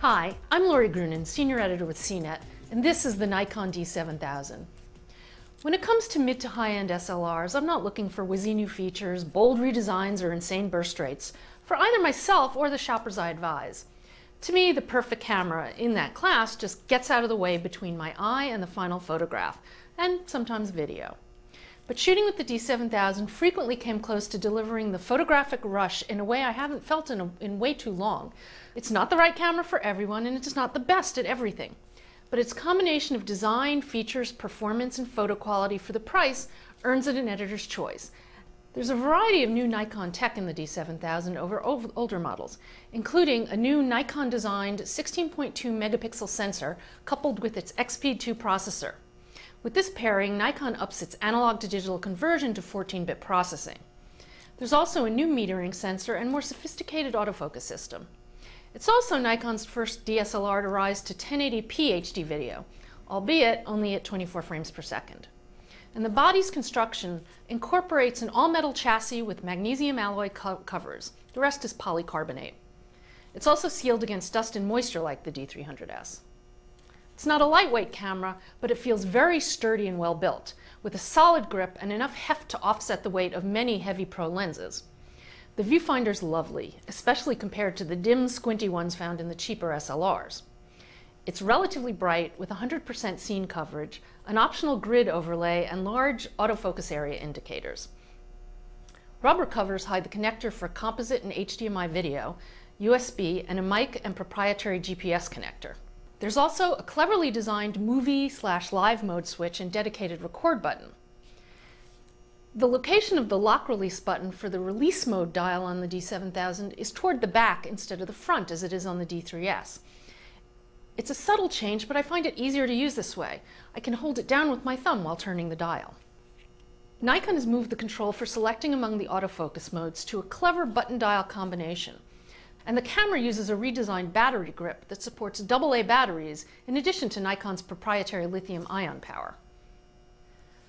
Hi, I'm Lori Grunin, Senior Editor with CNET, and this is the Nikon D7000. When it comes to mid to high-end SLRs, I'm not looking for whizzy new features, bold redesigns, or insane burst rates for either myself or the shoppers I advise. To me, the perfect camera in that class just gets out of the way between my eye and the final photograph, and sometimes video. But shooting with the D7000 frequently came close to delivering the photographic rush in a way I haven't felt in way too long. It's not the right camera for everyone, and it's not the best at everything. But its combination of design, features, performance, and photo quality for the price earns it an editor's choice. There's a variety of new Nikon tech in the D7000 over older models, including a new Nikon-designed 16.2 megapixel sensor coupled with its XP2 processor. With this pairing, Nikon ups its analog to digital conversion to 14-bit processing. There's also a new metering sensor and more sophisticated autofocus system. It's also Nikon's first DSLR to rise to 1080p HD video, albeit only at 24 frames per second. And the body's construction incorporates an all-metal chassis with magnesium alloy covers. The rest is polycarbonate. It's also sealed against dust and moisture like the D300S. It's not a lightweight camera, but it feels very sturdy and well built, with a solid grip and enough heft to offset the weight of many heavy pro lenses. The viewfinder's lovely, especially compared to the dim, squinty ones found in the cheaper SLRs. It's relatively bright with 100% scene coverage, an optional grid overlay, and large autofocus area indicators. Rubber covers hide the connector for composite and HDMI video, USB, and a mic and proprietary GPS connector. There's also a cleverly designed movie/live mode switch and dedicated record button. The location of the lock release button for the release mode dial on the D7000 is toward the back instead of the front as it is on the D3S. It's a subtle change, but I find it easier to use this way. I can hold it down with my thumb while turning the dial. Nikon has moved the control for selecting among the autofocus modes to a clever button dial combination. And the camera uses a redesigned battery grip that supports AA batteries in addition to Nikon's proprietary lithium-ion power.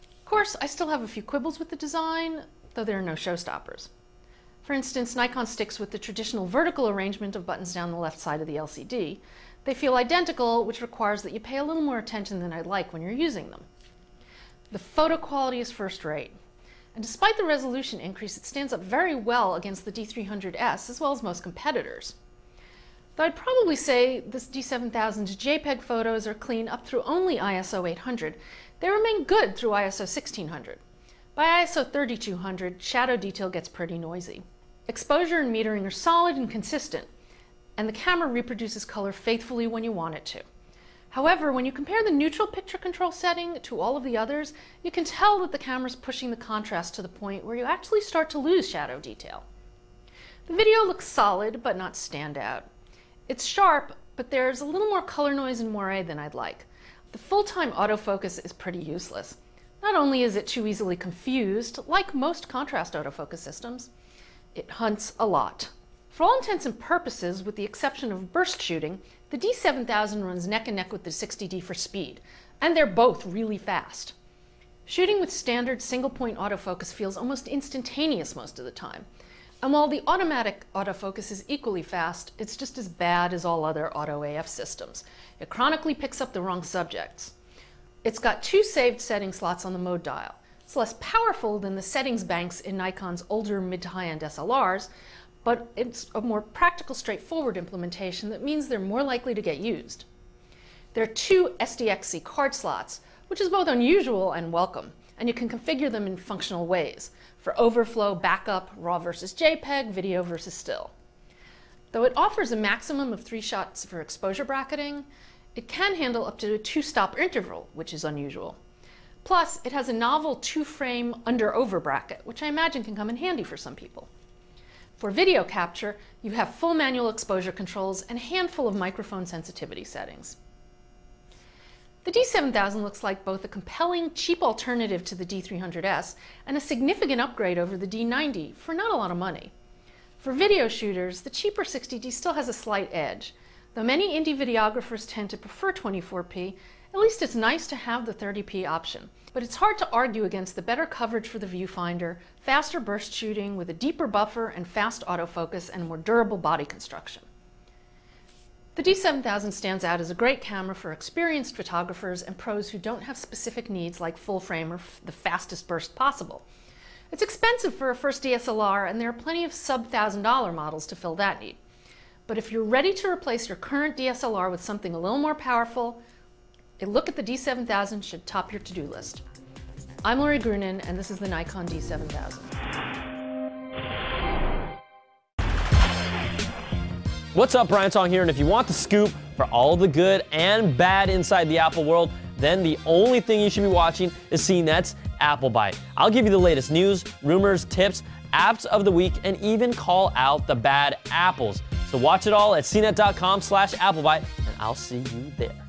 Of course, I still have a few quibbles with the design, though there are no showstoppers. For instance, Nikon sticks with the traditional vertical arrangement of buttons down the left side of the LCD. They feel identical, which requires that you pay a little more attention than I'd like when you're using them. The photo quality is first rate. And despite the resolution increase, it stands up very well against the D300S as well as most competitors. Though I'd probably say this D7000's JPEG photos are clean up through only ISO 800, they remain good through ISO 1600. By ISO 3200, shadow detail gets pretty noisy. Exposure and metering are solid and consistent, and the camera reproduces color faithfully when you want it to. However, when you compare the neutral picture control setting to all of the others, you can tell that the camera's pushing the contrast to the point where you actually start to lose shadow detail. The video looks solid, but not standout. It's sharp, but there's a little more color noise and moire than I'd like. The full-time autofocus is pretty useless. Not only is it too easily confused, like most contrast autofocus systems, it hunts a lot. For all intents and purposes, with the exception of burst shooting, the D7000 runs neck and neck with the 60D for speed, and they're both really fast. Shooting with standard single-point autofocus feels almost instantaneous most of the time. And while the automatic autofocus is equally fast, it's just as bad as all other auto AF systems. It chronically picks up the wrong subjects. It's got 2 saved setting slots on the mode dial. It's less powerful than the settings banks in Nikon's older mid to high-end SLRs, but it's a more practical, straightforward implementation that means they're more likely to get used. There are 2 SDXC card slots, which is both unusual and welcome, and you can configure them in functional ways, for overflow, backup, RAW versus JPEG, video versus still. Though it offers a maximum of 3 shots for exposure bracketing, it can handle up to a 2-stop interval, which is unusual. Plus, it has a novel 2-frame under-over bracket, which I imagine can come in handy for some people. For video capture, you have full manual exposure controls and a handful of microphone sensitivity settings. The D7000 looks like both a compelling, cheap alternative to the D300S and a significant upgrade over the D90 for not a lot of money. For video shooters, the cheaper 60D still has a slight edge. Though many indie videographers tend to prefer 24p, at least it's nice to have the 30p option. But it's hard to argue against the better coverage for the viewfinder, faster burst shooting with a deeper buffer and fast autofocus and more durable body construction. The D7000 stands out as a great camera for experienced photographers and pros who don't have specific needs like full frame or the fastest burst possible. It's expensive for a first DSLR, and there are plenty of sub-$1,000 models to fill that need. But if you're ready to replace your current DSLR with something a little more powerful, a look at the D7000 should top your to-do list. I'm Lori Grunin, and this is the Nikon D7000. What's up, Brian Tong here, and if you want the scoop for all the good and bad inside the Apple world, then the only thing you should be watching is CNET's Apple Bite. I'll give you the latest news, rumors, tips, apps of the week, and even call out the bad apples. So watch it all at cnet.com/AppleBite, and I'll see you there.